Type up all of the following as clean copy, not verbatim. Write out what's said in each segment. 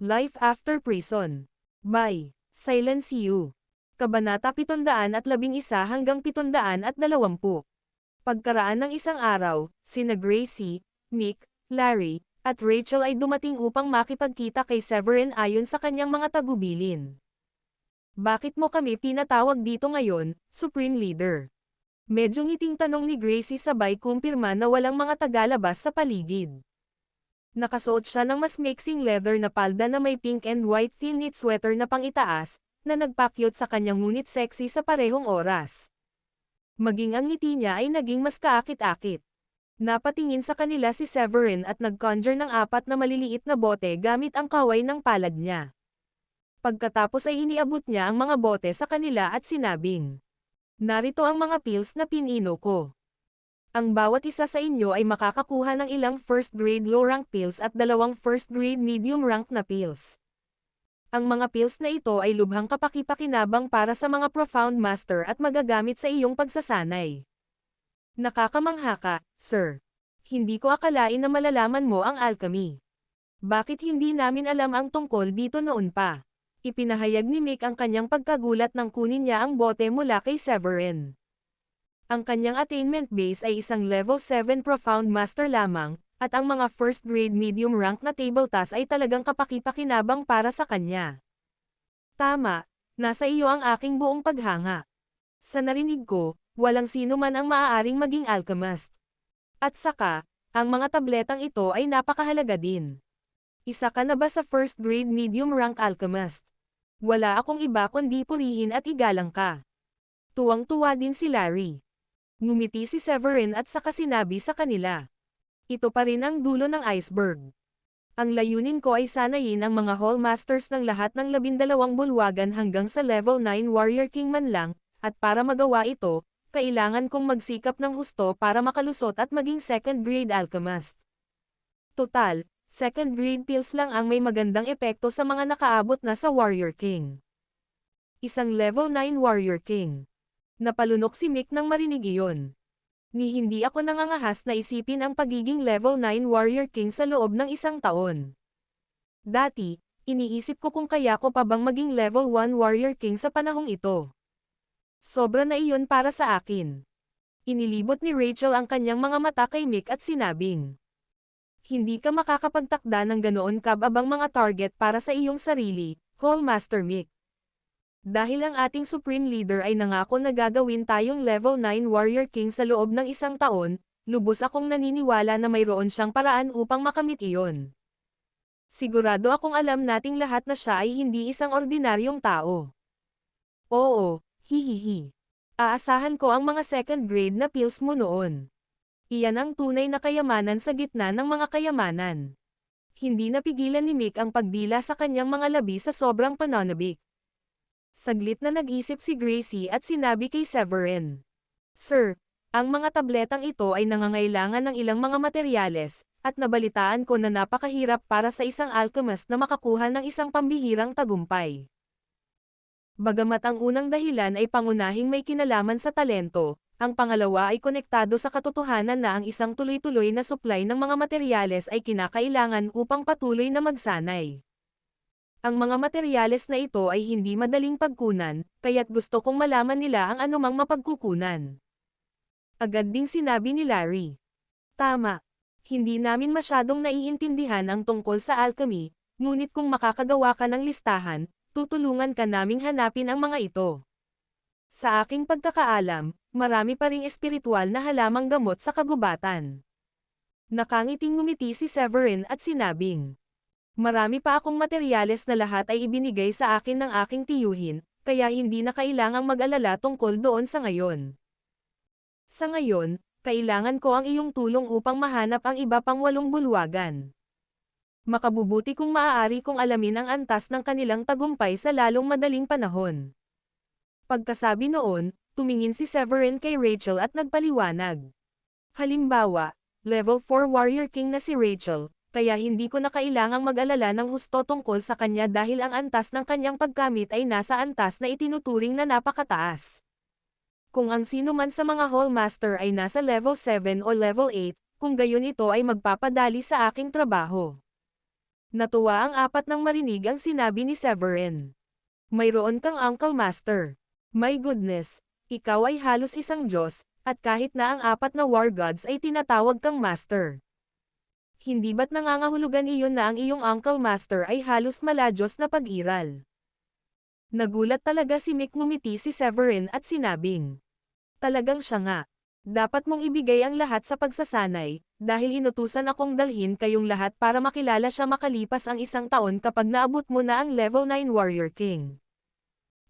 Life After Prison. By Silence You. Kabanata 711 hanggang 720. Pagkaraan ng isang araw, sina Gracie, Mick, Larry, at Rachel ay dumating upang makipagkita kay Severin ayon sa kanyang mga tagubilin. Bakit mo kami pinatawag dito ngayon, Supreme Leader? Medyo ngiting tanong ni Gracie sabay kumpirma na walang mga tagalabas sa paligid. Nakasuot siya ng mas mixing leather na palda na may pink and white thin knit sweater na pang-itaas, na nagpakyot sa kanyang ngunit sexy sa parehong oras. Maging ang ngiti niya ay naging mas kaakit-akit. Napatingin sa kanila si Severin at nag-conjure ng 4 na maliliit na bote gamit ang kaway ng palad niya. Pagkatapos ay iniabot niya ang mga bote sa kanila at sinabing, "Narito ang mga pills na pinino ko. Ang bawat isa sa inyo ay makakakuha ng ilang first-grade low-rank pills at 2 first-grade medium-rank na pills. Ang mga pills na ito ay lubhang kapaki-pakinabang para sa mga profound master at magagamit sa iyong pagsasanay. Nakakamangha ka, sir. Hindi ko akalain na malalaman mo ang alchemy. Bakit hindi namin alam ang tungkol dito noon pa?" Ipinahayag ni Mick ang kanyang pagkagulat nang kunin niya ang bote mula kay Severin. Ang kanyang attainment base ay isang level 7 profound master lamang, at ang mga first grade medium rank na table task ay talagang kapaki-pakinabang para sa kanya. Tama, nasa iyo ang aking buong paghanga. Sa narinig ko, walang sino man ang maaaring maging alchemist. At saka, ang mga tabletang ito ay napakahalaga din. Isa ka na ba sa first grade medium rank alchemist? Wala akong iba kundi purihin at igalang ka. Tuwang-tuwa din si Larry. Ngumiti si Severin at saka sinabi sa kanila, "Ito pa rin ang dulo ng iceberg. Ang layunin ko ay sanayin ang mga hallmasters ng lahat ng 12 bulwagan hanggang sa level 9 warrior king man lang, at para magawa ito, kailangan kong magsikap ng husto para makalusot at maging second grade alchemist. Total, second grade pills lang ang may magandang epekto sa mga nakaabot na sa warrior king. Isang level 9 warrior king." Napalunok si Mick nang marinig iyon. Hindi ako nangangahas na isipin ang pagiging level 9 warrior king sa loob ng 1 taon. Dati, iniisip ko kung kaya ko pa bang maging level 1 warrior king sa panahong ito. Sobra na iyon para sa akin. Inilibot ni Rachel ang kanyang mga mata kay Mick at sinabing, "Hindi ka makakapagtakda ng ganoon kababang mga target para sa iyong sarili, Hallmaster Mick. Dahil ang ating Supreme Leader ay nangako na gagawin tayong level 9 Warrior King sa loob ng 1 taon, lubos akong naniniwala na mayroon siyang paraan upang makamit iyon. Sigurado akong alam nating lahat na siya ay hindi isang ordinaryong tao. Oo, hihihi. Aasahan ko ang mga second grade na pills mo noon. Iyan ang tunay na kayamanan sa gitna ng mga kayamanan." Hindi napigilan ni Mick ang pagdila sa kanyang mga labi sa sobrang pananabik. Saglit na nag-isip si Gracie at sinabi kay Severin, "Sir, ang mga tabletang ito ay nangangailangan ng ilang mga materyales, at nabalitaan ko na napakahirap para sa isang alchemist na makakuha ng isang pambihirang tagumpay. Bagamat ang unang dahilan ay pangunahing may kinalaman sa talento, ang pangalawa ay konektado sa katotohanan na ang isang tuloy-tuloy na supply ng mga materyales ay kinakailangan upang patuloy na magsanay. Ang mga materyales na ito ay hindi madaling pagkunan, kaya't gusto kong malaman nila ang anumang mapagkukunan." Agad ding sinabi ni Larry, "Tama. Hindi namin masyadong naiintindihan ang tungkol sa alchemy, ngunit kung makakagawa ka ng listahan, tutulungan ka naming hanapin ang mga ito. Sa aking pagkakaalam, marami pa ring espiritual na halamang gamot sa kagubatan." Nakangiting ngumiti si Severin at sinabing, "Marami pa akong materyales na lahat ay ibinigay sa akin ng aking tiyuhin, kaya hindi na kailangang mag-alala tungkol doon sa ngayon. Sa ngayon, kailangan ko ang iyong tulong upang mahanap ang iba pang 8 bulwagan. Makabubuti kung maaari kong alamin ang antas ng kanilang tagumpay sa lalong madaling panahon." Pagkasabi noon, tumingin si Severin kay Rachel at nagpaliwanag. "Halimbawa, level 4 warrior king na si Rachel, kaya hindi ko na kailangang mag-alala ng husto tungkol sa kanya dahil ang antas ng kanyang pagkamit ay nasa antas na itinuturing na napakataas. Kung ang sino man sa mga hallmaster ay nasa level 7 o level 8, kung gayon ito ay magpapadali sa aking trabaho. Natuwa ang apat nang marinig ang sinabi ni Severin. Mayroon kang Uncle Master. My goodness, ikaw ay halos isang Diyos, at kahit na ang apat na war gods ay tinatawag kang Master. Hindi ba't nangangahulugan iyon na ang iyong Uncle Master ay halos maladyos na pag-iral? Nagulat talaga si Mick, ngumiti si Severin at sinabing. Talagang siya nga. Dapat mong ibigay ang lahat sa pagsasanay, dahil inutusan akong dalhin kayong lahat para makilala siya makalipas ang 1 taon kapag naabot mo na ang level 9 Warrior King.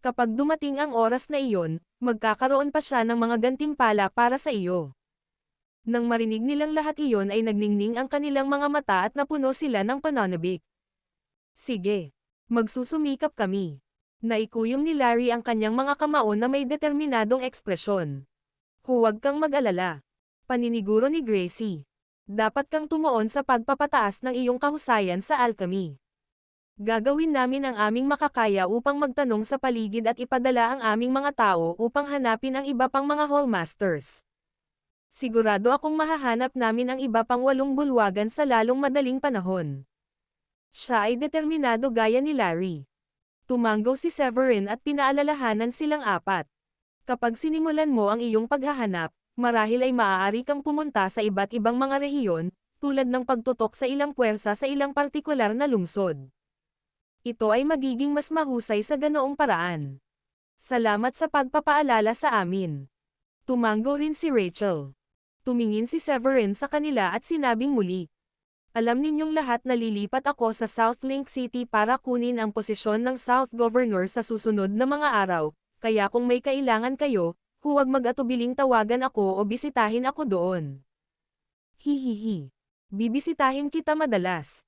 Kapag dumating ang oras na iyon, magkakaroon pa siya ng mga gantimpala para sa iyo. Nang marinig nilang lahat iyon ay nagningning ang kanilang mga mata at napuno sila ng pananabik. Sige. Magsusumikap kami. Naikuyom ni Larry ang kanyang mga kamao na may determinadong ekspresyon. Huwag kang mag-alala. Paniniguro ni Gracie. Dapat kang tumuon sa pagpapataas ng iyong kahusayan sa alchemy. Gagawin namin ang aming makakaya upang magtanong sa paligid at ipadala ang aming mga tao upang hanapin ang iba pang mga Hallmasters. Sigurado akong mahahanap namin ang iba pang 8 bulwagan sa lalong madaling panahon. Siya ay determinado gaya ni Larry. Tumanggo si Severin at pinaalalahanan silang apat. Kapag sinimulan mo ang iyong paghahanap, marahil ay maaari kang pumunta sa iba't ibang mga rehiyon, tulad ng pagtutok sa ilang puwersa sa ilang partikular na lungsod. Ito ay magiging mas mahusay sa ganoong paraan. Salamat sa pagpapaalala sa amin. Tumanggo rin si Rachel. Tumingin si Severin sa kanila at sinabing muli. Alam ninyong lahat na lilipat ako sa South Link City para kunin ang posisyon ng South Governor sa susunod na mga araw. Kaya kung may kailangan kayo, huwag mag-atubiling tawagan ako o bisitahin ako doon. Hihihi. Bibisitahin kita madalas.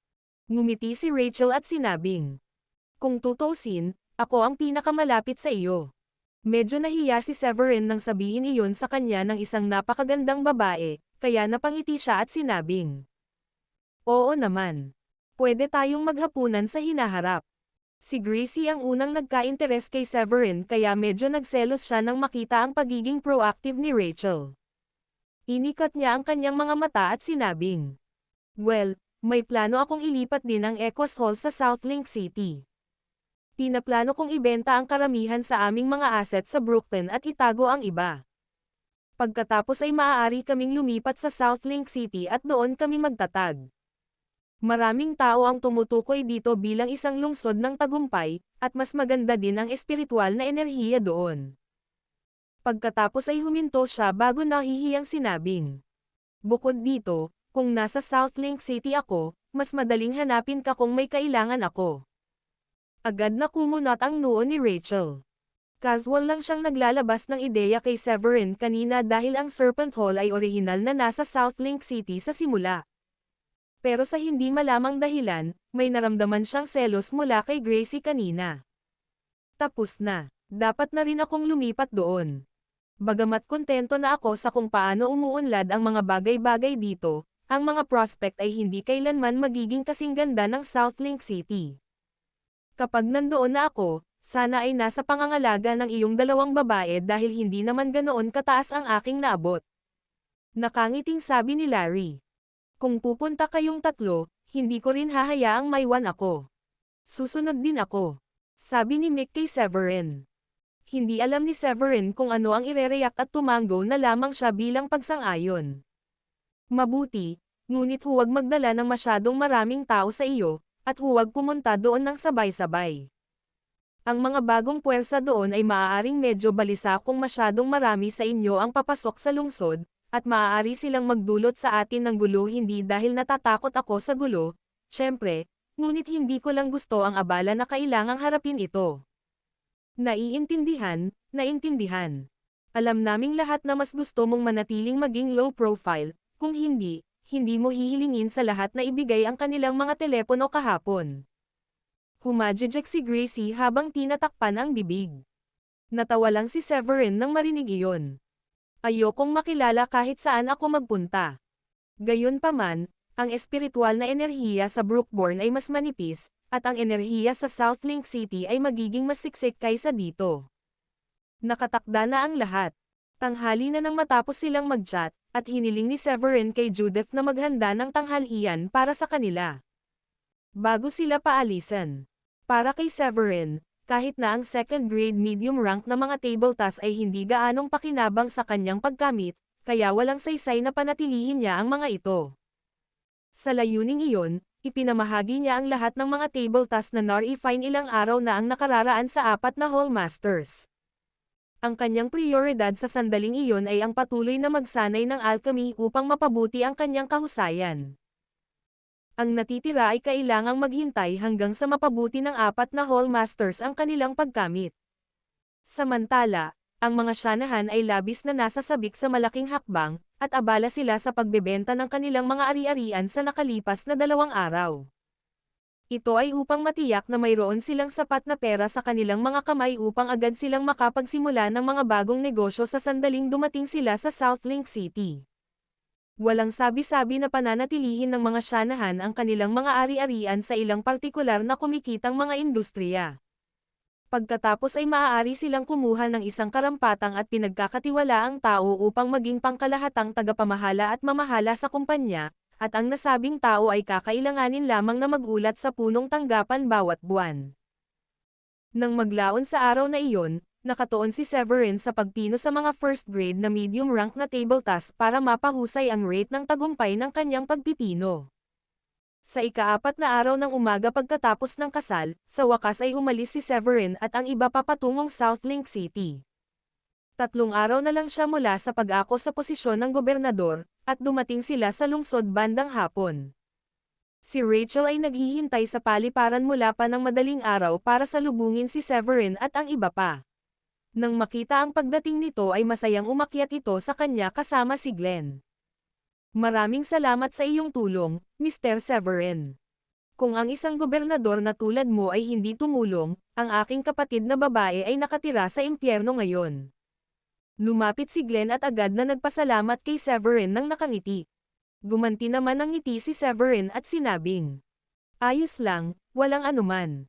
Ngumiti si Rachel at sinabing. Kung tutusin, ako ang pinakamalapit sa iyo. Medyo nahiya si Severin nang sabihin iyon sa kanya ng isang napakagandang babae, kaya napangiti siya at sinabing. Oo naman. Pwede tayong maghapunan sa hinaharap. Si Gracie ang unang nagka-interes kay Severin kaya medyo nagselos siya nang makita ang pagiging proactive ni Rachel. Inikat niya ang kanyang mga mata at sinabing, well, may plano akong ilipat din ang Echoes Hall sa South Link City. Pinaplano kong ibenta ang karamihan sa aming mga asset sa Brooklyn at itago ang iba. Pagkatapos ay maaari kaming lumipat sa South Link City at doon kami magtatag. Maraming tao ang tumutukoy dito bilang isang lungsod ng tagumpay, at mas maganda din ang espiritual na enerhiya doon. Pagkatapos ay huminto siya bago nahihiyang sinabing. Bukod dito, kung nasa South Link City ako, mas madaling hanapin ka kung may kailangan ako. Agad na kumunot ang noo ni Rachel. Casual lang siyang naglalabas ng ideya kay Severin kanina dahil ang Serpent Hall ay orihinal na nasa South Link City sa simula. Pero sa hindi malamang dahilan, may naramdaman siyang selos mula kay Gracie kanina. Tapos na. Dapat na rin akong lumipat doon. Bagamat kontento na ako sa kung paano umuunlad ang mga bagay-bagay dito, ang mga prospect ay hindi kailanman magiging kasing ganda ng South Link City. Kapag nandoon na ako, sana ay nasa pangangalaga ng iyong 2 babae dahil hindi naman ganoon kataas ang aking naabot. Nakangiting sabi ni Larry. Kung pupunta kayong 3, hindi ko rin hahayaang maiwan ako. Susunod din ako. Sabi ni Mick kay Severin. Hindi alam ni Severin kung ano ang irereact at tumanggo na lamang siya bilang pagsang-ayon. Mabuti, ngunit huwag magdala ng masyadong maraming tao sa iyo, at huwag pumunta doon ng sabay-sabay. Ang mga bagong puwersa doon ay maaaring medyo balisa kung masyadong marami sa inyo ang papasok sa lungsod, at maaari silang magdulot sa atin ng gulo hindi dahil natatakot ako sa gulo, syempre, ngunit hindi ko lang gusto ang abala na kailangang harapin ito. Naiintindihan, naintindihan. Alam naming lahat na mas gusto mong manatiling maging low profile, kung hindi, hindi mo hihilingin sa lahat na ibigay ang kanilang mga telepono kahapon. Humajijek si Gracie habang tinatakpan ang bibig. Natawa lang si Severin nang marinig iyon. Ayokong makilala kahit saan ako magpunta. Gayunpaman, ang espiritual na enerhiya sa Brookborn ay mas manipis, at ang enerhiya sa South Link City ay magiging mas siksik kaysa dito. Nakatakda na ang lahat. Tanghali na nang matapos silang mag-chat, at hiniling ni Severin kay Judith na maghanda ng tanghalian para sa kanila. bago sila paalisan. Para kay Severin, kahit na ang second grade medium rank na mga table task ay hindi gaanong pakinabang sa kanyang pagkamit, kaya walang saysay na panatilihin niya ang mga ito. Sa layuning iyon, ipinamahagi niya ang lahat ng mga table task na na-refine ilang araw na ang nakararaan sa 4 na Hall Masters. Ang kanyang prioridad sa sandaling iyon ay ang patuloy na magsanay ng alchemy upang mapabuti ang kanyang kahusayan. Ang natitira ay kailangang maghintay hanggang sa mapabuti ng 4 na Hall Masters ang kanilang pagkamit. Samantala, ang mga Shanahan ay labis na nasasabik sa malaking hakbang, at abala sila sa pagbebenta ng kanilang mga ari-arian sa nakalipas na 2 araw. Ito ay upang matiyak na mayroon silang sapat na pera sa kanilang mga kamay upang agad silang makapagsimula ng mga bagong negosyo sa sandaling dumating sila sa South Link City. Walang sabi-sabi na pananatilihin ng mga Shanahan ang kanilang mga ari-arian sa ilang partikular na kumikitang mga industriya. Pagkatapos ay maaari silang kumuha ng isang karampatang at pinagkakatiwalaang tao upang maging pangkalahatang tagapamahala at mamahala sa kumpanya, at ang nasabing tao ay kakailanganin lamang na magulat sa punong tanggapan bawat buwan. Nang maglaon sa araw na iyon, nakatuon si Severin sa pagpino sa mga first grade na medium rank na table task para mapahusay ang rate ng tagumpay ng kanyang pagpipino. Sa ika-4 na araw ng umaga pagkatapos ng kasal, sa wakas ay umalis si Severin at ang iba pa patungong South Link City. 3 araw na lang siya mula sa pag-ako sa posisyon ng gobernador, at dumating sila sa lungsod bandang hapon. Si Rachel ay naghihintay sa paliparan mula pa ng madaling araw para salubungin si Severin at ang iba pa. Nang makita ang pagdating nito ay masayang umakyat ito sa kanya kasama si Glenn. Maraming salamat sa iyong tulong, Mr. Severin. Kung ang isang gobernador na tulad mo ay hindi tumulong, ang aking kapatid na babae ay nakatira sa impyerno ngayon. Lumapit si Glenn at agad na nagpasalamat kay Severin nang nakangiti. Gumanti naman ng ngiti si Severin at sinabing, "Ayos lang, walang anuman.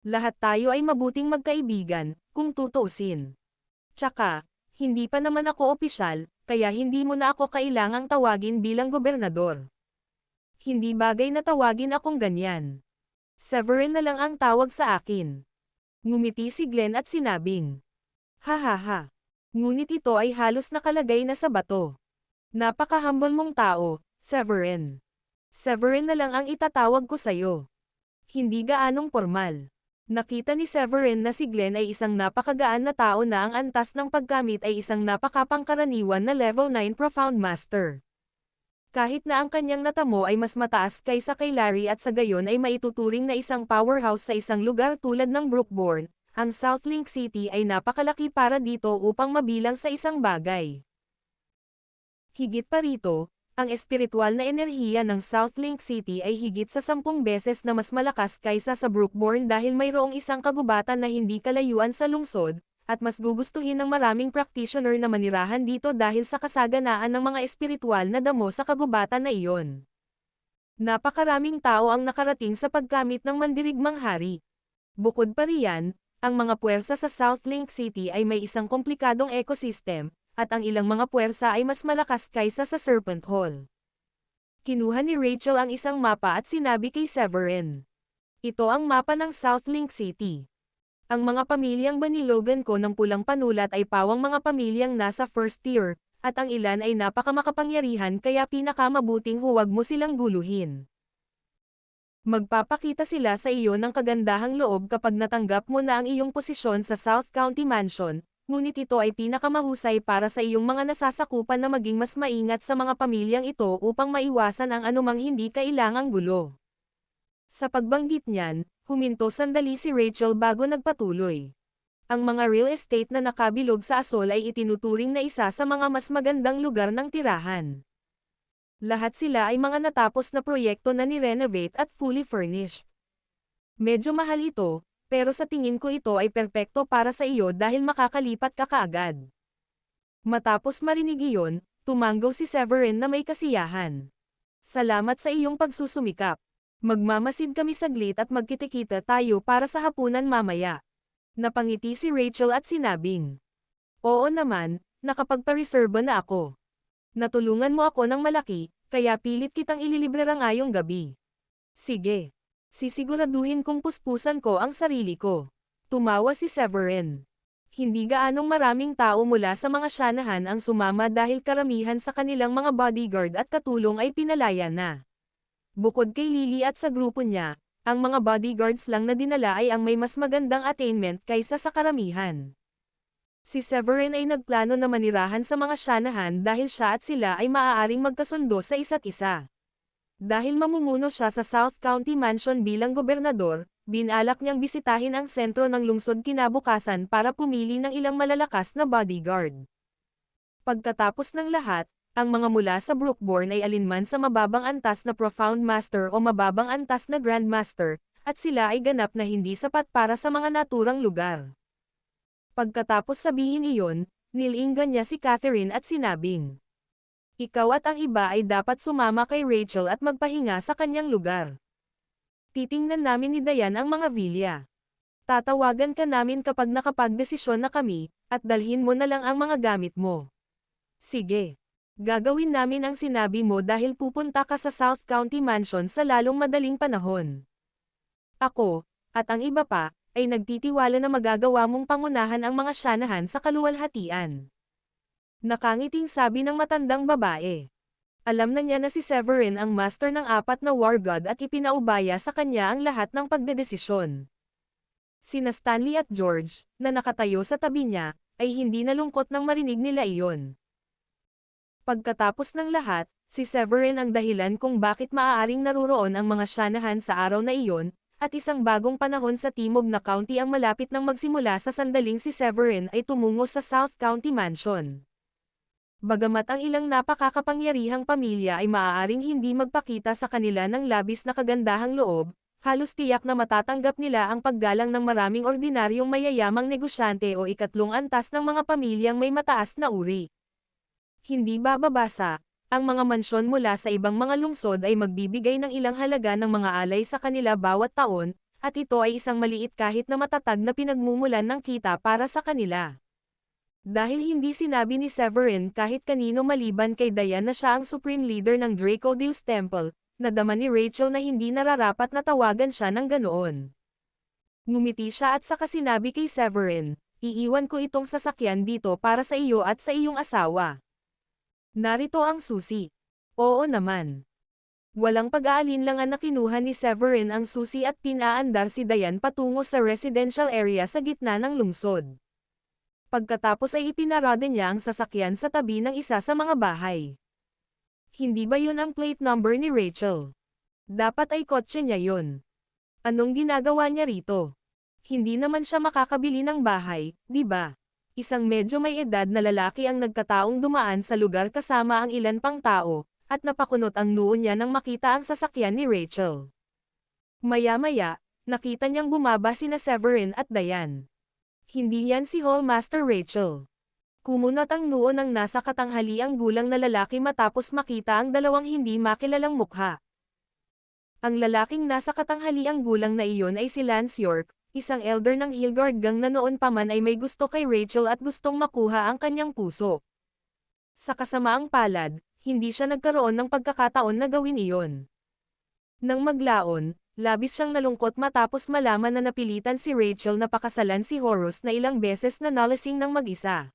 Lahat tayo ay mabuting magkaibigan, kung tutuusin. Tsaka, hindi pa naman ako opisyal, kaya hindi mo na ako kailangang tawagin bilang gobernador. Hindi bagay na tawagin akong ganyan. Severin na lang ang tawag sa akin." Ngumiti si Glenn at sinabing, "Ha. Ngunit ito ay halos nakalagay na sa bato. Napaka-humble mong tao, Severin. Severin na lang ang itatawag ko sa'yo. Hindi gaanong formal." Nakita ni Severin na si Glenn ay isang napakagaan na tao na ang antas ng paggamit ay isang napakapangkaraniwan na level 9 Profound Master. Kahit na ang kanyang natamo ay mas mataas kaysa kay Larry at sa gayon ay maituturing na isang powerhouse sa isang lugar tulad ng Brookborn, ang South Link City ay napakalaki para dito upang mabilang sa isang bagay. Higit pa rito, ang espiritual na enerhiya ng South Link City ay higit sa 10 beses na mas malakas kaysa sa Brookborn dahil mayroong isang kagubatan na hindi kalayuan sa lungsod, at mas gugustuhin ng maraming practitioner na manirahan dito dahil sa kasaganaan ng mga espiritual na damo sa kagubatan na iyon. Napakaraming tao ang nakarating sa paggamit ng mandirigmang hari. Bukod pa riyan, ang mga puwersa sa South Link City ay may isang komplikadong ecosystem, at ang ilang mga puwersa ay mas malakas kaysa sa Serpent Hall. Kinuha ni Rachel ang isang mapa at sinabi kay Severin, "Ito ang mapa ng South Link City. Ang mga pamilyang banilogan ko ng pulang panulat ay pawang mga pamilyang nasa first tier, at ang ilan ay napakamakapangyarihan kaya pinakamabuting huwag mo silang guluhin. Magpapakita sila sa iyo ng kagandahang loob kapag natanggap mo na ang iyong posisyon sa South County Mansion, ngunit ito ay pinakamahusay para sa iyong mga nasasakupan na maging mas maingat sa mga pamilyang ito upang maiwasan ang anumang hindi kailangang gulo." Sa pagbanggit niyan, huminto sandali si Rachel bago nagpatuloy. Ang mga real estate na nakabilog sa Asol ay itinuturing na isa sa mga mas magandang lugar ng tirahan. Lahat sila ay mga natapos na proyekto na ni-renovate at fully furnished. Medyo mahal ito, pero sa tingin ko ito ay perpekto para sa iyo dahil makakalipat ka kaagad. Matapos marinig iyon, tumanggaw si Severin na may kasiyahan. "Salamat sa iyong pagsusumikap. Magmamasid kami saglit at magkitikita tayo para sa hapunan mamaya." Napangiti si Rachel at sinabing, "Oo naman, nakapagpa-reserba na ako. Natulungan mo ako ng malaki, kaya pilit kitang ililibre ngayong gabi." "Sige. Sisiguraduhin kong puspusan ko ang sarili ko. Tumawa si Severin. Hindi gaanong maraming tao mula sa mga Shanahan ang sumama dahil karamihan sa kanilang mga bodyguard at katulong ay pinalaya na. Bukod kay Lily at sa grupo niya, ang mga bodyguards lang na dinala ay ang may mas magandang attainment kaysa sa karamihan. Si Severin ay nagplano na manirahan sa mga Shanahan dahil siya at sila ay maaaring magkasundo sa isa't isa. Dahil mamumuno siya sa South County Mansion bilang gobernador, binalak niyang bisitahin ang sentro ng lungsod kinabukasan para pumili ng ilang malalakas na bodyguard. Pagkatapos ng lahat, ang mga mula sa Brookborn ay alinman sa mababang antas na Profound Master o mababang antas na Grand Master, at sila ay ganap na hindi sapat para sa mga naturang lugar. Pagkatapos sabihin iyon, nilinggan niya si Catherine at sinabing, "Ikaw at ang iba ay dapat sumama kay Rachel at magpahinga sa kanyang lugar. Titingnan namin ni Dayan ang mga vilya. Tatawagan ka namin kapag nakapagdesisyon na kami, at dalhin mo na lang ang mga gamit mo." "Sige. Gagawin namin ang sinabi mo dahil pupunta ka sa South County Mansion sa lalong madaling panahon. Ako, at ang iba pa, ay nagtitiwala na magagawa mong pangunahan ang mga Shanahan sa kaluwalhatian." Nakangiting sabi ng matandang babae. Alam na niya na si Severin ang master ng 4 na war god at ipinaubaya sa kanya ang lahat ng pagdedesisyon. Sina Stanley at George, na nakatayo sa tabi niya, ay hindi nalungkot nang marinig nila iyon. Pagkatapos ng lahat, si Severin ang dahilan kung bakit maaaring naruroon ang mga Shanahan sa araw na iyon, at isang bagong panahon sa Timog na County ang malapit nang magsimula sa sandaling si Severin ay tumungo sa South County Mansion. Bagamat ang ilang napakakapangyarihang pamilya ay maaaring hindi magpakita sa kanila ng labis na kagandahang loob, halos tiyak na matatanggap nila ang paggalang ng maraming ordinaryong mayayamang negosyante o ikatlong antas ng mga pamilyang may mataas na uri. Hindi bababasa, ang mga mansyon mula sa ibang mga lungsod ay magbibigay ng ilang halaga ng mga alay sa kanila bawat taon, at ito ay isang maliit kahit na matatag na pinagmumulan ng kita para sa kanila. Dahil hindi sinabi ni Severin kahit kanino maliban kay Dayan na siya ang supreme leader ng Draco Deus Temple, nadama ni Rachel na hindi nararapat na tawagan siya ng ganoon. Ngumiti siya at saka sinabi kay Severin, "Iiwan ko itong sasakyan dito para sa iyo at sa iyong asawa. Narito ang susi." "Oo naman." Walang pag-aalinlangan na kinuha ni Severin ang susi at pinaandar si Dayan patungo sa residential area sa gitna ng lungsod. Pagkatapos ay ipinarada niya ang sasakyan sa tabi ng isa sa mga bahay. Hindi ba yun ang plate number ni Rachel? Dapat ay kotse niya yun. Anong ginagawa niya rito? Hindi naman siya makakabili ng bahay, di ba? Isang medyo may edad na lalaki ang nagkataong dumaan sa lugar kasama ang ilan pang tao, at napakunot ang noo niya nang makita ang sasakyan ni Rachel. Maya-maya, nakita niyang bumaba sina Severin at Dayan. Hindi yan si Hallmaster Rachel. Kumunot ang noo ng nasa katanghaliang gulang na lalaki matapos makita ang dalawang hindi makilalang mukha. Ang lalaking nasa katanghaliang gulang na iyon ay si Lance York, isang elder ng Hillguard gang na noon pa man ay may gusto kay Rachel at gustong makuha ang kanyang puso. Sa kasamaang palad, hindi siya nagkaroon ng pagkakataon na gawin iyon. Nang maglaon, labis siyang nalungkot matapos malaman na napilitan si Rachel na pakasalan si Horus na ilang beses na nalasing ng mag-isa.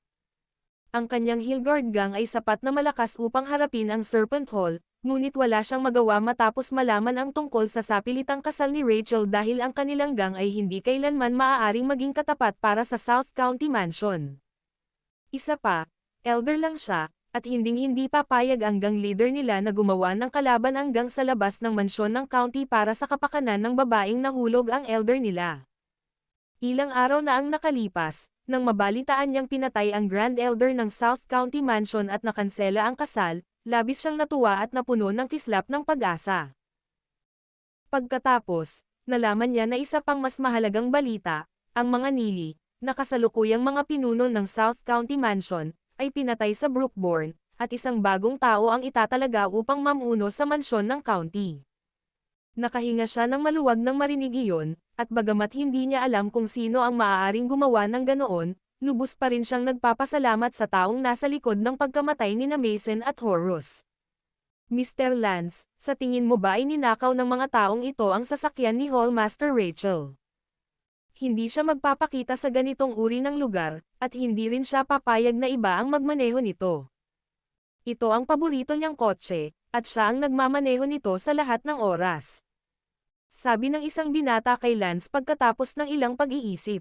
Ang kanyang Hillguard gang ay sapat na malakas upang harapin ang Serpent Hall, ngunit wala siyang magawa matapos malaman ang tungkol sa sapilitang kasal ni Rachel dahil ang kanilang gang ay hindi kailanman maaaring maging katapat para sa South County Mansion. Isa pa, elder lang siya, at hinding-hindi papayag ang gang leader nila na gumawa ng kalaban hanggang sa labas ng mansyon ng county para sa kapakanan ng babaeng nahulog ang elder nila. Ilang araw na ang nakalipas, nang mabalitaan niyang pinatay ang Grand Elder ng South County Mansion at nakansela ang kasal, labis siyang natuwa at napuno ng kislap ng pag-asa. Pagkatapos, nalaman niya na isa pang mas mahalagang balita, ang mga Nili, na kasalukuyang mga pinuno ng South County Mansion, ay pinatay sa Brookborn, at isang bagong tao ang itatalaga upang mamuno sa mansyon ng county. Nakahinga siya ng maluwag nang marinig iyon, at bagamat hindi niya alam kung sino ang maaaring gumawa ng ganoon, lubos pa rin siyang nagpapasalamat sa taong nasa likod ng pagkamatay ni Mason at Horus. Mr. Lance, sa tingin mo ba ay ninakaw ng mga taong ito ang sasakyan ni Hallmaster Rachel? Hindi siya magpapakita sa ganitong uri ng lugar, at hindi rin siya papayag na iba ang magmaneho nito. Ito ang paborito niyang kotse, at siya ang nagmamaneho nito sa lahat ng oras. Sabi ng isang binata kay Lance pagkatapos ng ilang pag-iisip.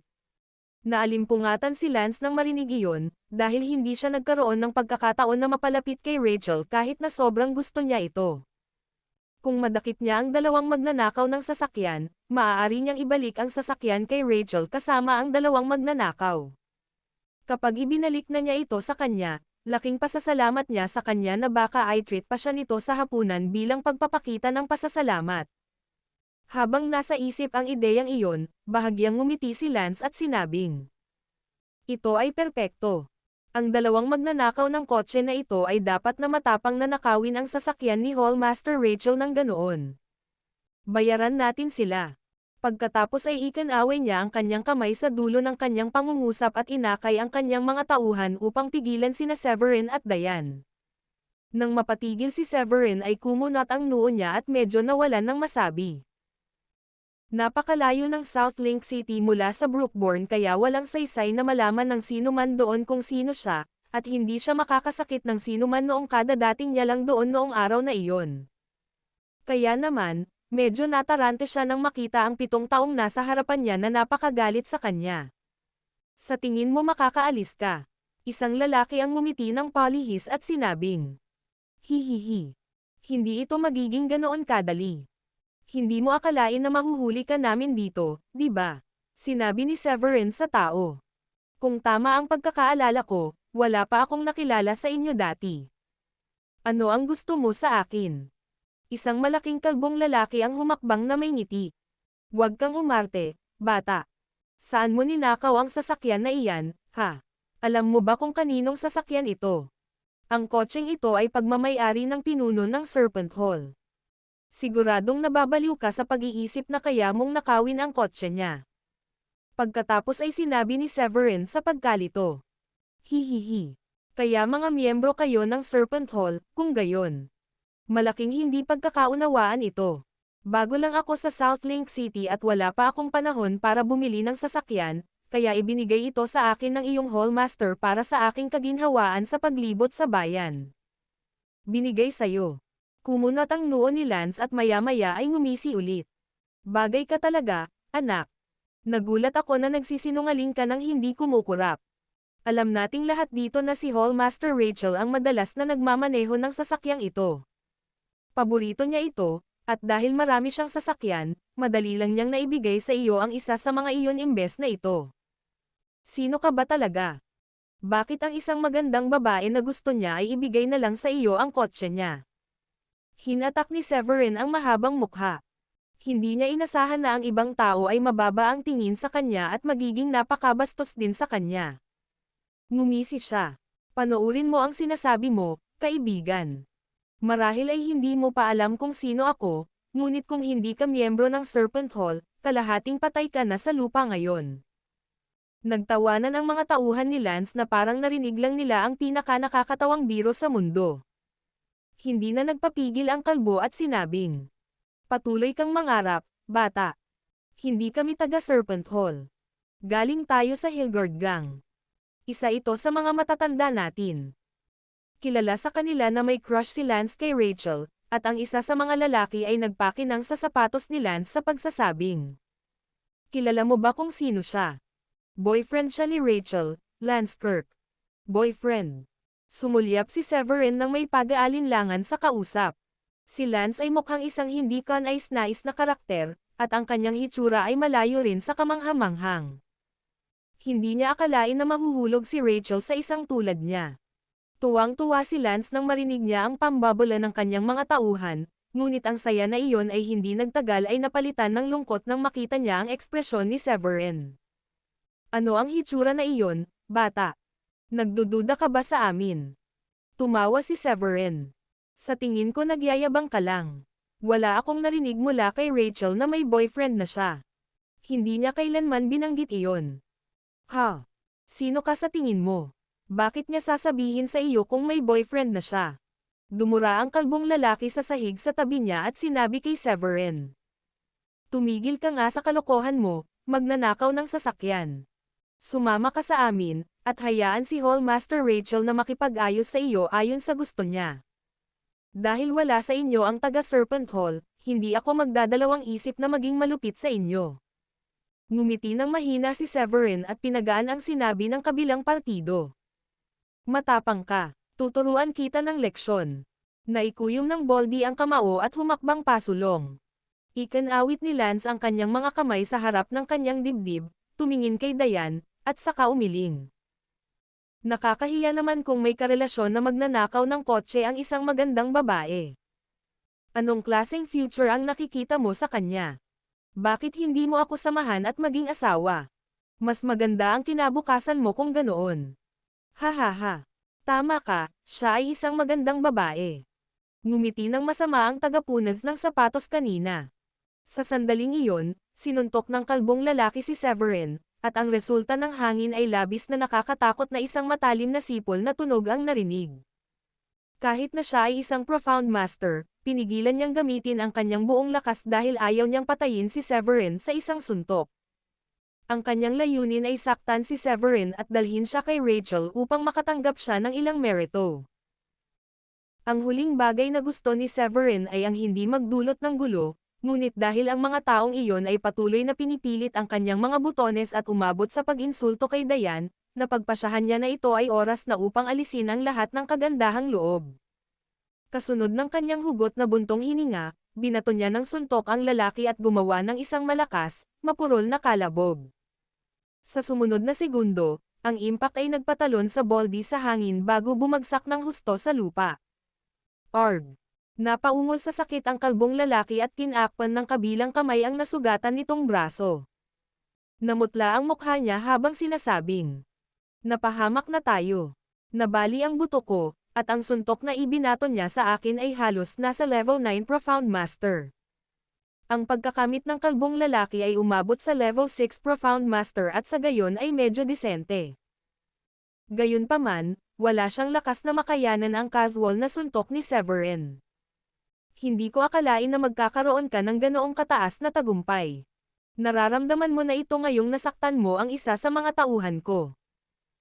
Naalimpungatan si Lance nang marinig iyon, dahil hindi siya nagkaroon ng pagkakataon na mapalapit kay Rachel kahit na sobrang gusto niya ito. Kung madakip niya ang dalawang magnanakaw ng sasakyan, maaari niyang ibalik ang sasakyan kay Rachel kasama ang dalawang magnanakaw. Kapag ibinalik na niya ito sa kanya, laking pasasalamat niya sa kanya na baka ay treat pa siya nito sa hapunan bilang pagpapakita ng pasasalamat. Habang nasa isip ang ideyang iyon, bahagyang ngumiti si Lance at sinabing, ito ay perpekto. Ang dalawang magnanakaw ng kotse na ito ay dapat na matapang na nakawin ang sasakyan ni Hallmaster Rachel ng ganoon. Bayaran natin sila. Pagkatapos ay ikinaway niya ang kanyang kamay sa dulo ng kanyang pangungusap at inakay ang kanyang mga tauhan upang pigilan sina Severin at Diane. Nang mapatigil si Severin ay kumunat ang noo niya at medyo nawalan ng masabi. Napakalayo ng South Link City mula sa Brookborn kaya walang saysay na malaman ng sino man doon kung sino siya, at hindi siya makakasakit ng sino man noong kadadating niya lang doon noong araw na iyon. Kaya naman, medyo natarante siya nang makita ang 7 taong nasa harapan niya na napakagalit sa kanya. Sa tingin mo makakaalis ka? Isang lalaki ang ngumiti ng palihis at sinabing, hihihi. Hindi ito magiging ganoon kadali. Hindi mo akalain na mahuhuli ka namin dito, di ba? Sinabi ni Severin sa tao. Kung tama ang pagkakaalala ko, wala pa akong nakilala sa inyo dati. Ano ang gusto mo sa akin? Isang malaking kalbong lalaki ang humakbang na may ngiti. Huwag kang umarte, bata. Saan mo ninakaw ang sasakyan na iyan, ha? Alam mo ba kung kaninong sasakyan ito? Ang kotseng ito ay pagmamay-ari ng pinuno ng Serpent Hall. Siguradong nababaliw ka sa pag-iisip na kaya mong nakawin ang kotse niya. Pagkatapos ay sinabi ni Severin sa pagkalito. Hihihi. Kaya mga miyembro kayo ng Serpent Hall, kung gayon. Malaking hindi pagkakaunawaan ito. Bago lang ako sa South Link City at wala pa akong panahon para bumili ng sasakyan, kaya ibinigay ito sa akin ng iyong Hallmaster para sa aking kaginhawaan sa paglibot sa bayan. Binigay sa'yo. Kumunat ang noo ni Lance at maya-maya ay ngumisi ulit. Bagay ka talaga, anak. Nagulat ako na nagsisinungaling ka ng hindi kumukurap. Alam nating lahat dito na si Hallmaster Rachel ang madalas na nagmamaneho ng sasakyang ito. Paborito niya ito, at dahil marami siyang sasakyan, madali lang niyang naibigay sa iyo ang isa sa mga iyon imbes na ito. Sino ka ba talaga? Bakit ang isang magandang babae na gusto niya ay ibigay na lang sa iyo ang kotse niya? Hinatak ni Severin ang mahabang mukha. Hindi niya inasahan na ang ibang tao ay mababa ang tingin sa kanya at magiging napakabastos din sa kanya. Ngumisi siya. Panoorin mo ang sinasabi mo, kaibigan. Marahil ay hindi mo pa alam kung sino ako, ngunit kung hindi ka miyembro ng Serpent Hall, kalahating patay ka na sa lupa ngayon. Nagtawanan ang mga tauhan ni Lance na parang narinig lang nila ang pinaka-nakakatawang biro sa mundo. Hindi na nagpapigil ang kalbo at sinabing, patuloy kang mangarap, bata. Hindi kami taga Serpent Hall. Galing tayo sa Hillgard Gang. Isa ito sa mga matatanda natin. Kilala sa kanila na may crush si Lance kay Rachel, at ang isa sa mga lalaki ay nagpakinang sa sapatos ni Lance sa pagsasabing, kilala mo ba kung sino siya? Boyfriend siya ni Rachel, Lance Kirk. Boyfriend. Sumulyap si Severin nang may pag-aalinlangan sa kausap. Si Lance ay mukhang isang hindi kanais-nais na karakter, at ang kanyang hitsura ay malayo rin sa kamanghamanghang. Hindi niya akalain na mahuhulog si Rachel sa isang tulad niya. Tuwang-tuwa si Lance nang marinig niya ang pambabula ng kanyang mga tauhan, ngunit ang saya na iyon ay hindi nagtagal ay napalitan ng lungkot nang makita niya ang ekspresyon ni Severin. Ano ang hitsura na iyon, bata? Nagdududa ka ba sa amin? Tumawa si Severin. Sa tingin ko nagyayabang ka lang. Wala akong narinig mula kay Rachel na may boyfriend na siya. Hindi niya kailanman binanggit iyon. Ha? Sino ka sa tingin mo? Bakit niya sasabihin sa iyo kung may boyfriend na siya? Dumura ang kalbong lalaki sa sahig sa tabi niya at sinabi kay Severin. Tumigil ka nga sa kalokohan mo, magnanakaw ng sasakyan. Sumama ka sa amin, at hayaan si Hallmaster Rachel na makipag-ayos sa iyo ayon sa gusto niya. Dahil wala sa inyo ang taga-Serpent Hall, hindi ako magdadalawang isip na maging malupit sa inyo. Ngumiti ng mahina si Severin at pinagaan ang sinabi ng kabilang partido. Matapang ka, tuturuan kita ng leksyon. Naikuyom ng Baldy ang kamao at humakbang pasulong. Ikinawit ni Lance ang kanyang mga kamay sa harap ng kanyang dibdib, tumingin kay Diane, at saka umiling. Nakakahiya naman kung may karelasyon na magnanakaw ng kotse ang isang magandang babae. Anong klaseng future ang nakikita mo sa kanya? Bakit hindi mo ako samahan at maging asawa? Mas maganda ang kinabukasan mo kung ganoon. Hahaha. Tama ka, siya ay isang magandang babae. Ngumiti ng masama ang tagapunas ng sapatos kanina. Sa sandaling iyon, sinuntok ng kalbong lalaki si Severin, at ang resulta ng hangin ay labis na nakakatakot na isang matalim na sipol na tunog ang narinig. Kahit na siya ay isang profound master, pinigilan niyang gamitin ang kanyang buong lakas dahil ayaw niyang patayin si Severin sa isang suntok. Ang kanyang layunin ay saktan si Severin at dalhin siya kay Rachel upang makatanggap siya ng ilang merito. Ang huling bagay na gusto ni Severin ay ang hindi magdulot ng gulo, ngunit dahil ang mga taong iyon ay patuloy na pinipilit ang kanyang mga butones at umabot sa pag-insulto kay Diane, napagpasyahan niya na ito ay oras na upang alisin ang lahat ng kagandahang loob. Kasunod ng kanyang hugot na buntong hininga, binato niya ng suntok ang lalaki at gumawa ng isang malakas, mapurol na kalabog. Sa sumunod na segundo, ang impact ay nagpatalon sa Baldy sa hangin bago bumagsak ng husto sa lupa. Arg! Napaungol sa sakit ang kalbong lalaki at tinakpan ng kabilang kamay ang nasugatan nitong braso. Namutla ang mukha niya habang sinasabing, napahamak na tayo. Nabali ang buto ko, at ang suntok na ibinato niya sa akin ay halos nasa level 9 Profound Master. Ang pagkakamit ng kalbong lalaki ay umabot sa level 6 Profound Master at sa gayon ay medyo disente. Gayunpaman, wala siyang lakas na makayanan ang casual na suntok ni Severin. Hindi ko akalain na magkakaroon ka ng ganoong kataas na tagumpay. Nararamdaman mo na ito ngayong nasaktan mo ang isa sa mga tauhan ko.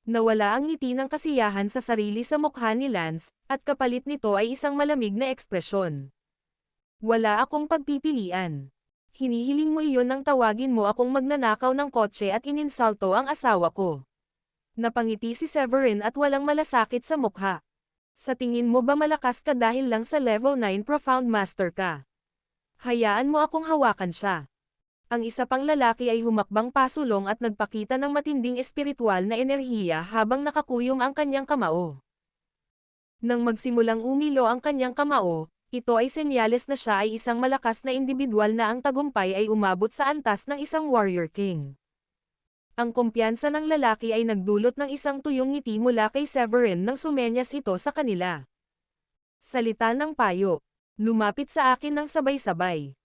Nawala ang ngiti ng kasiyahan sa sarili sa mukha ni Lance, at kapalit nito ay isang malamig na ekspresyon. Wala akong pagpipilian. Hinihiling mo iyon nang tawagin mo akong magnanakaw ng kotse at ininsulto ang asawa ko. Napangiti si Severin at walang malasakit sa mukha. Sa tingin mo ba malakas ka dahil lang sa level 9 Profound Master ka? Hayaan mo akong hawakan siya. Ang isa pang lalaki ay humakbang pasulong at nagpakita ng matinding espiritual na enerhiya habang nakakuyom ang kanyang kamao. Nang magsimulang umilo ang kanyang kamao, ito ay senyales na siya ay isang malakas na individual na ang tagumpay ay umabot sa antas ng isang warrior king. Ang kumpiyansa ng lalaki ay nagdulot ng isang tuyong ngiti mula kay Severin nang sumenyas ito sa kanila. Salita ng payo. Lumapit sa akin ng sabay-sabay.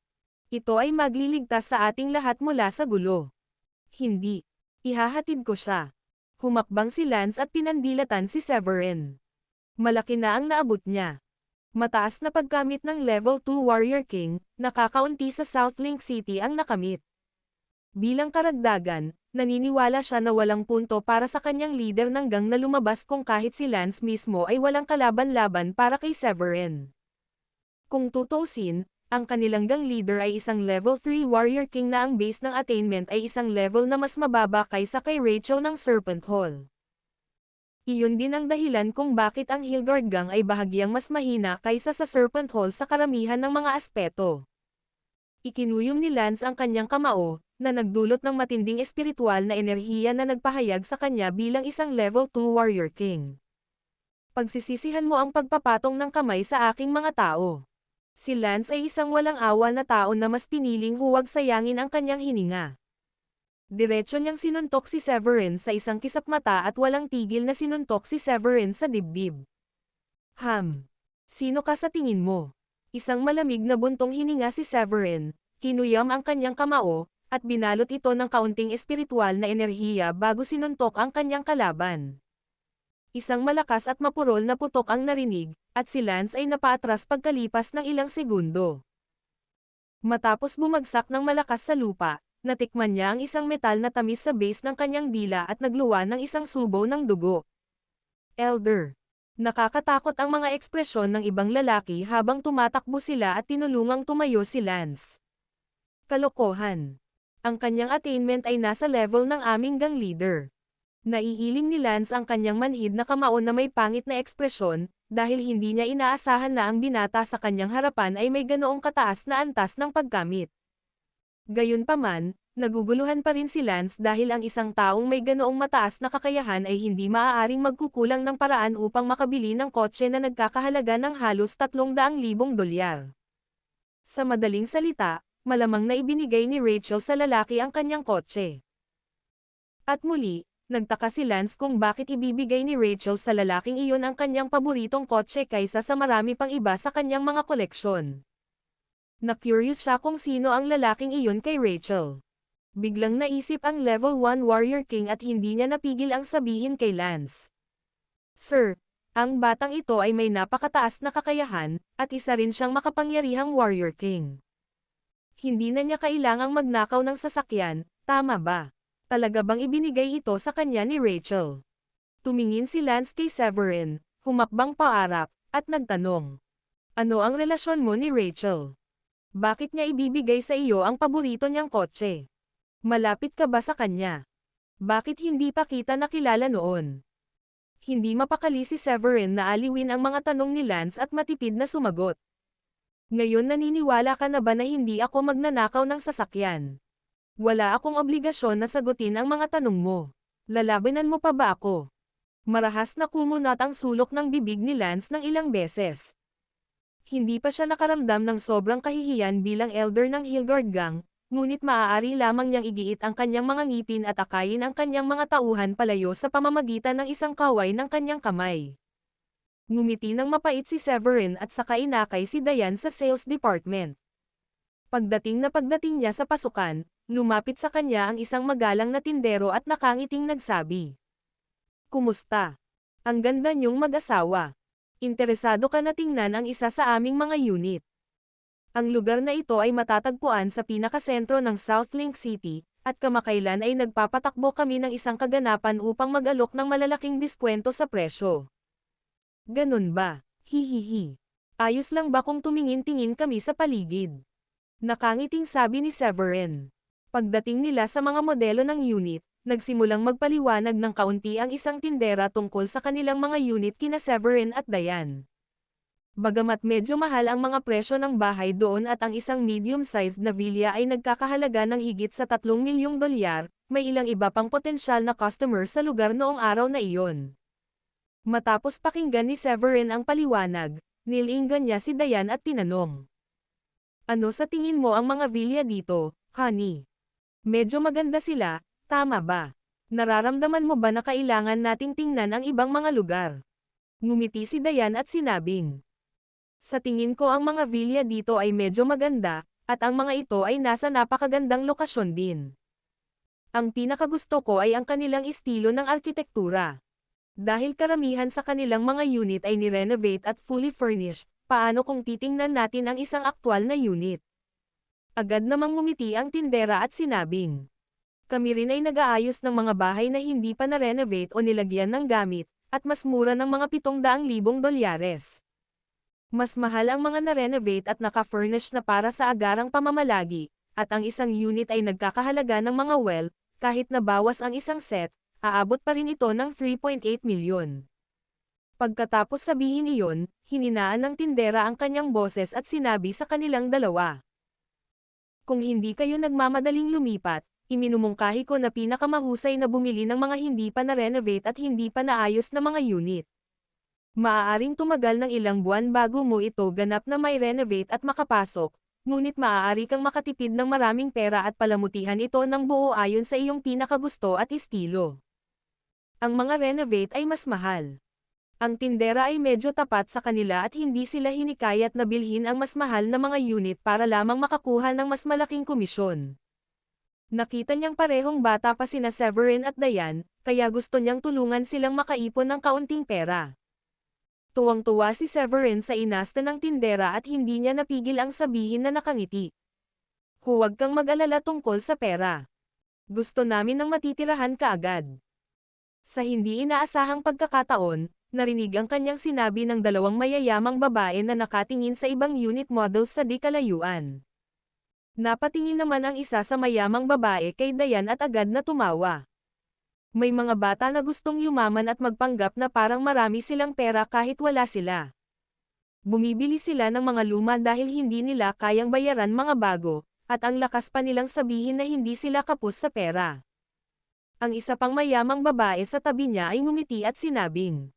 Ito ay magliligtas sa ating lahat mula sa gulo. Hindi. Ihahatid ko siya. Humakbang si Lance at pinandilatan si Severin. Malaki na ang naabot niya. Mataas na pagkamit ng level 2 Warrior King, nakakaunti sa South Link City ang nakamit. Bilang karagdagan, naniniwala siya na walang punto para sa kanyang leader ng gang na lumabas kung kahit si Lance mismo ay walang kalaban-laban para kay Severin. Kung tutuusin, ang kanilang gang leader ay isang level 3 Warrior King na ang base ng attainment ay isang level na mas mababa kaysa kay Rachel ng Serpent Hall. Iyon din ang dahilan kung bakit ang Hillguard gang ay bahagyang mas mahina kaysa sa Serpent Hall sa karamihan ng mga aspeto. Ikinuyom ni Lance ang kanyang kamao, na nagdulot ng matinding espiritual na enerhiya na nagpahayag sa kanya bilang isang level 2 Warrior King. Pagsisisihan mo ang pagpapatong ng kamay sa aking mga tao. Si Lance ay isang walang awa na tao na mas piniling huwag sayangin ang kanyang hininga. Diretso niyang sinuntok si Severin sa isang kisap mata at walang tigil na sinuntok si Severin sa dibdib. Sino ka sa tingin mo? Isang malamig na buntong hininga si Severin, kinuyam ang kanyang kamao, at binalot ito ng kaunting espiritual na enerhiya bago sinuntok ang kanyang kalaban. Isang malakas at mapurol na putok ang narinig, at si Lance ay napaatras pagkalipas ng ilang segundo. Matapos bumagsak ng malakas sa lupa, natikman niya ang isang metal na tamis sa base ng kanyang dila at nagluwa ng isang subo ng dugo. Elder. Nakakatakot ang mga ekspresyon ng ibang lalaki habang tumatakbo sila at tinulungang tumayo si Lance. Kalokohan. Ang kanyang attainment ay nasa level ng aming gang leader. Naiiling ni Lance ang kanyang manhid na kamao na may pangit na ekspresyon, dahil hindi niya inaasahan na ang binata sa kanyang harapan ay may ganoong kataas na antas ng pagkamit. Gayunpaman, naguguluhan pa rin si Lance dahil ang isang taong may ganoong mataas na kakayahan ay hindi maaaring magkukulang ng paraan upang makabili ng kotse na nagkakahalaga ng halos $300,000. Sa madaling salita, malamang na ibinigay ni Rachel sa lalaki ang kanyang kotse. At muli, nagtaka si Lance kung bakit ibibigay ni Rachel sa lalaking iyon ang kanyang paboritong kotse kaysa sa marami pang iba sa kanyang mga koleksyon. Na-curious siya kung sino ang lalaking iyon kay Rachel. Biglang naisip ang level 1 Warrior King at hindi niya napigil ang sabihin kay Lance. Sir, ang batang ito ay may napakataas na kakayahan, at isa rin siyang makapangyarihang Warrior King. Hindi na niya kailangang magnakaw ng sasakyan, tama ba? Talaga bang ibinigay ito sa kanya ni Rachel? Tumingin si Lance kay Severin, humakbang paarap, at nagtanong. Ano ang relasyon mo ni Rachel? Bakit niya ibibigay sa iyo ang paborito niyang kotse? Malapit ka ba sa kanya? Bakit hindi pa kita nakilala noon? Hindi mapakali si Severin na aliwin ang mga tanong ni Lance at matipid na sumagot. Ngayon naniniwala ka na ba na hindi ako magnanakaw ng sasakyan? Wala akong obligasyon na sagutin ang mga tanong mo. Lalabanan mo pa ba ako? Marahas na kumunat ang sulok ng bibig ni Lance ng ilang beses. Hindi pa siya nakaramdam ng sobrang kahihiyan bilang elder ng Hillguard Gang, ngunit maaari lamang niyang igiit ang kanyang mga ngipin at akayin ang kanyang mga tauhan palayo sa pamamagitan ng isang kaway ng kanyang kamay. Ngumiti ng mapait si Severin at saka inakay si Diane sa sales department. Pagdating niya sa pasukan, lumapit sa kanya ang isang magalang na tindero at nakangiting nagsabi. Kumusta? Ang ganda niyong mag-asawa. Interesado ka na tingnan ang isa sa aming mga unit. Ang lugar na ito ay matatagpuan sa pinakasentro ng South Link City, at kamakailan ay nagpapatakbo kami ng isang kaganapan upang mag-alok ng malalaking diskwento sa presyo. Ganun ba? Hihihi. Ayos lang ba kung tumingin-tingin kami sa paligid? Nakangiting sabi ni Severin. Pagdating nila sa mga modelo ng unit, nagsimulang magpaliwanag ng kaunti ang isang tindera tungkol sa kanilang mga unit kina Severin at Diane. Bagamat medyo mahal ang mga presyo ng bahay doon at ang isang medium-sized na villa ay nagkakahalaga ng higit sa $3 milyong, may ilang iba pang potensyal na customer sa lugar noong araw na iyon. Matapos pakinggan ni Severin ang paliwanag, nilinggan niya si Diane at tinanong. Ano sa tingin mo ang mga villa dito, honey? Medyo maganda sila, tama ba? Nararamdaman mo ba na kailangan nating tingnan ang ibang mga lugar? Ngumiti si Diane at sinabing. Sa tingin ko ang mga villa dito ay medyo maganda, at ang mga ito ay nasa napakagandang lokasyon din. Ang pinakagusto ko ay ang kanilang estilo ng arkitektura. Dahil karamihan sa kanilang mga unit ay ni-renovate at fully furnished, paano kung titingnan natin ang isang aktwal na unit? Agad namang ngumiti ang tindera at sinabing. Kami rin ay nag-aayos ng mga bahay na hindi pa na-renovate o nilagyan ng gamit, at mas mura ng mga $700,000. Mas mahal ang mga na-renovate at naka-furnish na para sa agarang pamamalagi, at ang isang unit ay nagkakahalaga ng mga kahit na bawas ang isang set, aabot pa rin ito ng 3.8 milyon. Pagkatapos sabihin iyon, hininaan ng tindera ang kanyang boses at sinabi sa kanilang dalawa. Kung hindi kayo nagmamadaling lumipat, iminumungkahi ko na pinakamahusay na bumili ng mga hindi pa na-renovate at hindi pa naayos na mga unit. Maaaring tumagal ng ilang buwan bago mo ito ganap na may renovate at makapasok, ngunit maaari kang makatipid ng maraming pera at palamutihan ito ng buo ayon sa iyong pinakagusto at estilo. Ang mga renovate ay mas mahal. Ang tindera ay medyo tapat sa kanila at hindi sila hinikayat na bilhin ang mas mahal na mga unit para lamang makakuha ng mas malaking komisyon. Nakita niyang parehong bata pa sina Severin at Dayan, kaya gusto niyang tulungan silang makaipon ng kaunting pera. Tuwang-tuwa si Severin sa inasta ng tindera at hindi niya napigil ang sabihin na nakangiti. Huwag kang mag-alala tungkol sa pera. Gusto namin ng matitirahan kaagad. Sa hindi inaasahang pagkakataon, narinig ang kanyang sinabi ng dalawang mayayamang babae na nakatingin sa ibang unit models sa di kalayuan. Napatingin naman ang isa sa mayamang babae kay Dayan at agad na tumawa. May mga bata na gustong yumaman at magpanggap na parang marami silang pera kahit wala sila. Bumibili sila ng mga luma dahil hindi nila kayang bayaran mga bago, at ang lakas pa nilang sabihin na hindi sila kapos sa pera. Ang isa pang mayamang babae sa tabi niya ay ngumiti at sinabing,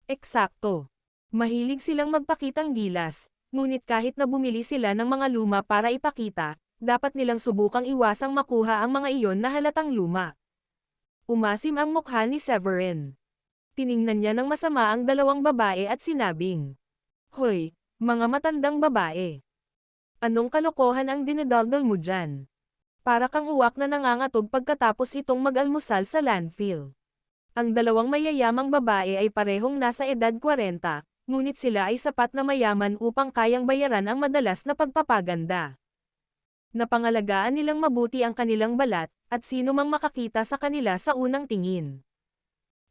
"Eksakto. Mahilig silang magpakitang gilas. Ngunit kahit na bumili sila ng mga luma para ipakita, dapat nilang subukang iwasang makuha ang mga iyon na halatang luma." Umasim ang mukha ni Severin. Tiningnan niya ng masama ang dalawang babae at sinabing, "Hoy, mga matandang babae. Anong kalokohan ang dinadaldal mo dyan? Para kang uwak na nangangatog pagkatapos itong mag-almusal sa landfill." Ang dalawang mayayamang babae ay parehong nasa edad 40, ngunit sila ay sapat na mayaman upang kayang bayaran ang madalas na pagpapaganda. Napangalagaan nilang mabuti ang kanilang balat, at sino mang makakita sa kanila sa unang tingin.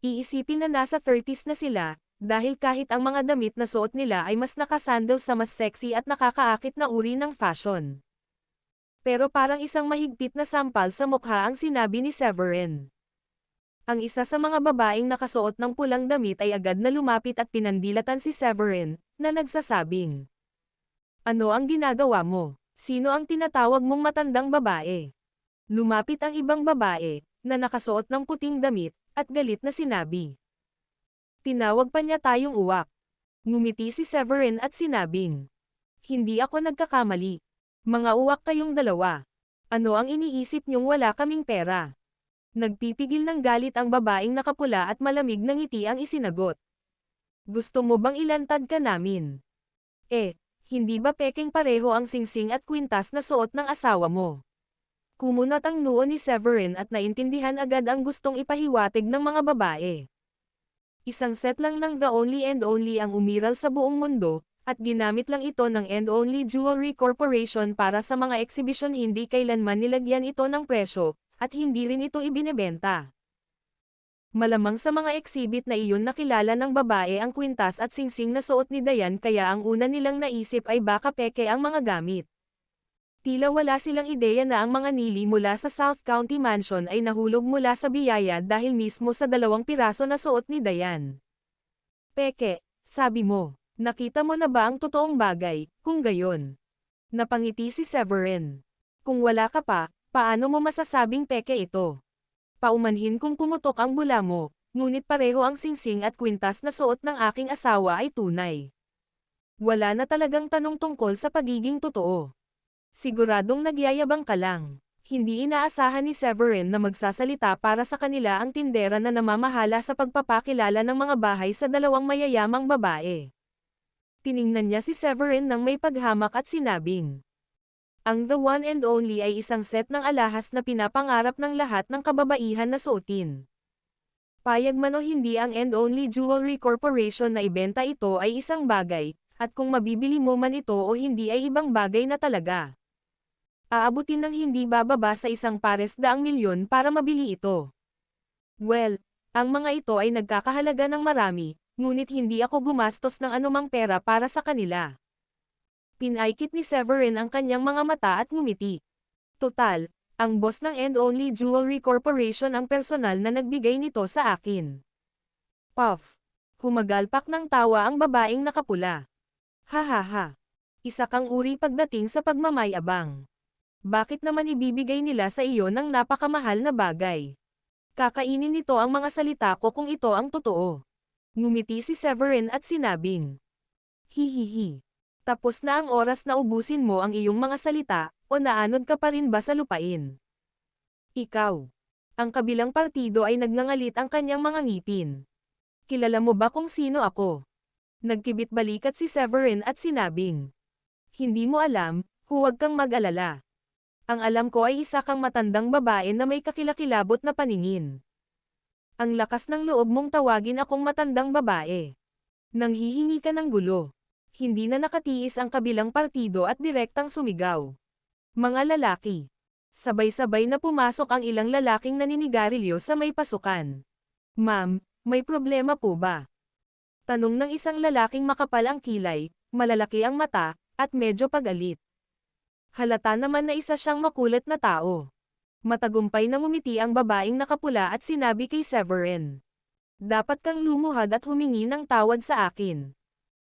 Iisipin na nasa 30s na sila, dahil kahit ang mga damit na suot nila ay mas nakasandal sa mas sexy at nakakaakit na uri ng fashion. Pero parang isang mahigpit na sampal sa mukha ang sinabi ni Severin. Ang isa sa mga babaeng nakasuot ng pulang damit ay agad na lumapit at pinandilatan si Severin, na nagsasabing, "Ano ang ginagawa mo? Sino ang tinatawag mong matandang babae?" Lumapit ang ibang babae, na nakasuot ng puting damit, at galit na sinabi. "Tinawag pa niya tayong uwak." Ngumiti si Severin at sinabing, "Hindi ako nagkakamali. Mga uwak kayong dalawa. Ano ang iniisip niyong wala kaming pera?" Nagpipigil ng galit ang babaeng nakapula at malamig na ngiti ang isinagot. "Gusto mo bang ilantad ka namin? Hindi ba pekeng pareho ang singsing at kwintas na suot ng asawa mo?" Kumunot ang noo ni Severin at naintindihan agad ang gustong ipahiwatig ng mga babae. Isang set lang ng The Only and Only ang umiral sa buong mundo, at ginamit lang ito ng And Only Jewelry Corporation para sa mga exhibition. Hindi kailanman nilagyan ito ng presyo, at hindi rin ito ibinebenta. Malamang sa mga exhibit na iyon nakilala ng babae ang kwintas at singsing na suot ni Dayan, kaya ang una nilang naisip ay baka peke ang mga gamit. Tila wala silang ideya na ang mga nili mula sa South County Mansion ay nahulog mula sa biyaya dahil mismo sa 2 piraso na suot ni Dayan. "Peke, sabi mo. Nakita mo na ba ang totoong bagay, kung gayon?" Napangiti si Severin. "Kung wala ka pa, paano mo masasabing peke ito? Paumanhin kung pumutok ang bula mo, ngunit pareho ang singsing at kwintas na suot ng aking asawa ay tunay. Wala na talagang tanong tungkol sa pagiging totoo. Siguradong nagyayabang ka lang." Hindi inaasahan ni Severin na magsasalita para sa kanila ang tindera na namamahala sa pagpapakilala ng mga bahay sa dalawang mayayamang babae. Tiningnan niya si Severin ng may paghamak at sinabing, "Ang The One and Only ay isang set ng alahas na pinapangarap ng lahat ng kababaihan na suotin. Payag man o hindi ang And Only Jewelry Corporation na ibenta ito ay isang bagay, at kung mabibili mo man ito o hindi ay ibang bagay na talaga. Aabutin ng hindi bababa sa 100,000,000 para mabili ito. Well, ang mga ito ay nagkakahalaga ng marami, ngunit hindi ako gumastos ng anumang pera para sa kanila." Pinaikit ni Severin ang kanyang mga mata at ngumiti. "Total, ang boss ng And Only Jewelry Corporation ang personal na nagbigay nito sa akin." Puff. Humagalpak ng tawa ang babaeng nakapula. "Ha ha ha. Isa kang uri pagdating sa pagmamayabang. Bakit naman ibibigay nila sa iyo ng napakamahal na bagay? Kakainin nito ang mga salita ko kung ito ang totoo." Ngumiti si Severin at sinabing, "Hihihi. Tapos na ang oras na ubusin mo ang iyong mga salita, o naanod ka pa rin ba sa lupain? Ikaw." Ang kabilang partido ay nagngangalit ang kanyang mga ngipin. "Kilala mo ba kung sino ako?" Nagkibit balikat si Severin at sinabing, "Hindi mo alam, huwag kang mag-alala. Ang alam ko ay isa kang matandang babae na may kakilakilabot na paningin. Ang lakas ng loob mong tawagin akong matandang babae. Nanghihingi ka ng gulo. Hindi na nakatiis ang kabilang partido at direktang sumigaw. Mga lalaki. Sabay-sabay na pumasok ang ilang lalaking naninigarilyo sa may pasukan. Ma'am, may problema po ba? Tanong ng isang lalaking makapal ang kilay, malalaki ang mata, at medyo pagalit. Halata naman na isa siyang makulit na tao. Matagumpay na ngumiti ang babaeng nakapula at sinabi kay Severin. Dapat kang lumuhad at humingi ng tawad sa akin.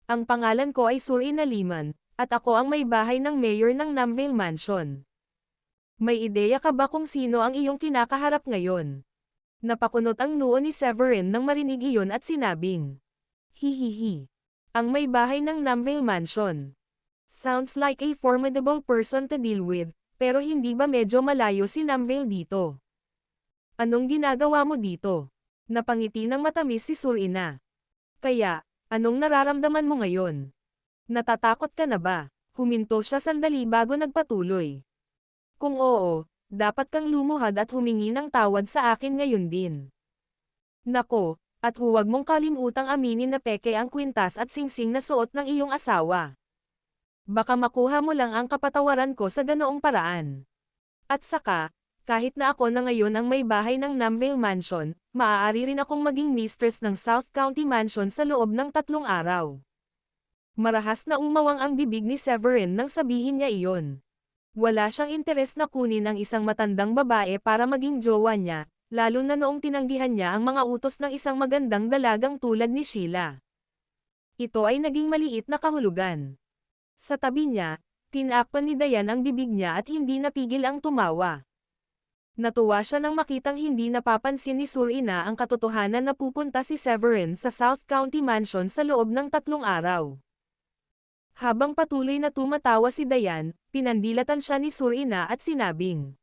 Ang pangalan ko ay Surina Liman, at ako ang may bahay ng mayor ng Namvale Mansion. May ideya ka ba kung sino ang iyong kinakaharap ngayon? Napakunot ang noo ni Severin nang marinig iyon at sinabing, hihihi. Ang may bahay ng Namvale Mansion. Sounds like a formidable person to deal with, pero hindi ba medyo malayo si Namvale dito? Anong ginagawa mo dito? Napangiti ng matamis si Surina. Kaya, anong nararamdaman mo ngayon? Natatakot ka na ba? Huminto siya sandali bago nagpatuloy. Kung oo, dapat kang lumuhad at humingi ng tawad sa akin ngayon din. Nako, at huwag mong kalimutang aminin na peke ang kwintas at singsing na suot ng iyong asawa. Baka makuha mo lang ang kapatawaran ko sa ganoong paraan. At saka, kahit na ako na ngayon ang may bahay ng Namvale Mansion, maaari rin akong maging mistress ng South County Mansion sa loob ng 3 araw. Marahas na umawang ang bibig ni Severin nang sabihin niya iyon. Wala siyang interes na kunin ang isang matandang babae para maging jowa niya, lalo na noong tinanggihan niya ang mga utos ng isang magandang dalagang tulad ni Sheila. Ito ay naging maliit na kahulugan. Sa tabi niya, tinakpan ni Dayan ang bibig niya at hindi napigil ang tumawa. Natuwa siya nang makitang hindi napapansin ni Surina ang katotohanan na pupunta si Severin sa South County Mansion sa loob ng 3 araw. Habang patuloy na tumatawa si Dayan, pinandilatan siya ni Surina at sinabing,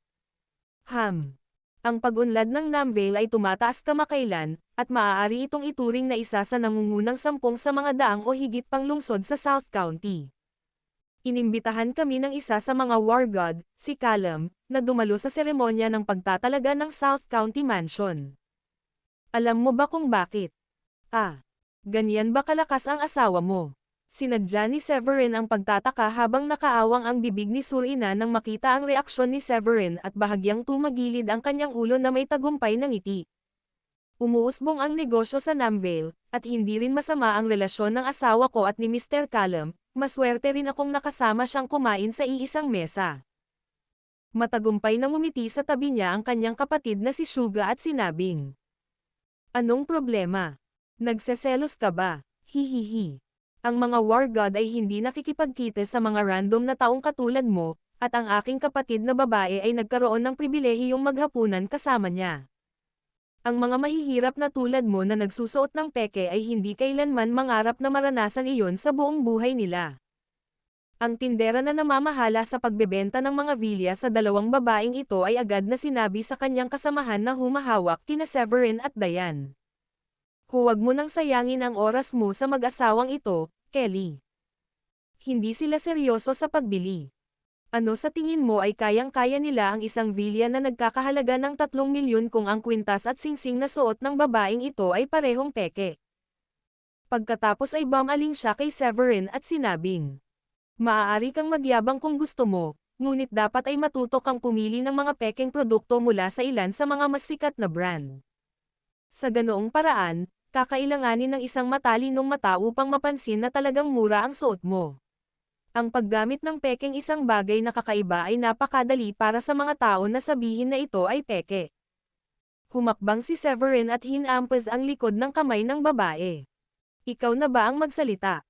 ang pag-unlad ng Namvale ay tumataas kamakailan, at maaari itong ituring na isa sa nangungunang 10 sa mga daang o higit pang lungsod sa South County. Inimbitahan kami ng isa sa mga war god, si Callum, na dumalo sa seremonya ng pagtatalaga ng South County Mansion. Alam mo ba kung bakit? Ganyan ba kalakas ang asawa mo? Sinadya ni Severin ang pagtataka habang nakaawang ang bibig ni Surina nang makita ang reaksyon ni Severin at bahagyang tumagilid ang kanyang ulo na may tagumpay na ngiti. Umuusbong ang negosyo sa Namvale, at hindi rin masama ang relasyon ng asawa ko at ni Mr. Callum, maswerte rin akong nakasama siyang kumain sa iisang mesa. Matagumpay na ngumiti sa tabi niya ang kanyang kapatid na si Suga at sinabing, anong problema? Nagseselos ka ba? Hihihi. Ang mga war god ay hindi nakikipagkita sa mga random na taong katulad mo, at ang aking kapatid na babae ay nagkaroon ng pribilehiyong maghapunan kasama niya. Ang mga mahihirap na tulad mo na nagsusuot ng peke ay hindi kailanman mangarap na maranasan iyon sa buong buhay nila. Ang tindera na namamahala sa pagbebenta ng mga vilya sa 2 babaeng ito ay agad na sinabi sa kanyang kasamahan na humahawak kina Severin at Dayan. Huwag mo nang sayangin ang oras mo sa mag-asawang ito, Kelly. Hindi sila seryoso sa pagbili. Ano sa tingin mo ay kayang-kaya nila ang isang vilya na nagkakahalaga ng 3 milyon kung ang kwintas at singsing na suot ng babaeng ito ay parehong peke? Pagkatapos ay bumaling siya kay Severin at sinabing, maaari kang magyabang kung gusto mo, ngunit dapat ay matuto kang pumili ng mga pekeng produkto mula sa ilan sa mga mas sikat na brand. Sa ganoong paraan, kakailanganin ng isang matalinong mata upang mapansin na talagang mura ang suot mo. Ang paggamit ng pekeng isang bagay na kakaiba ay napakadali para sa mga tao na sabihin na ito ay peke. Humakbang si Severin at hinampas ang likod ng kamay ng babae. Ikaw na ba ang magsalita?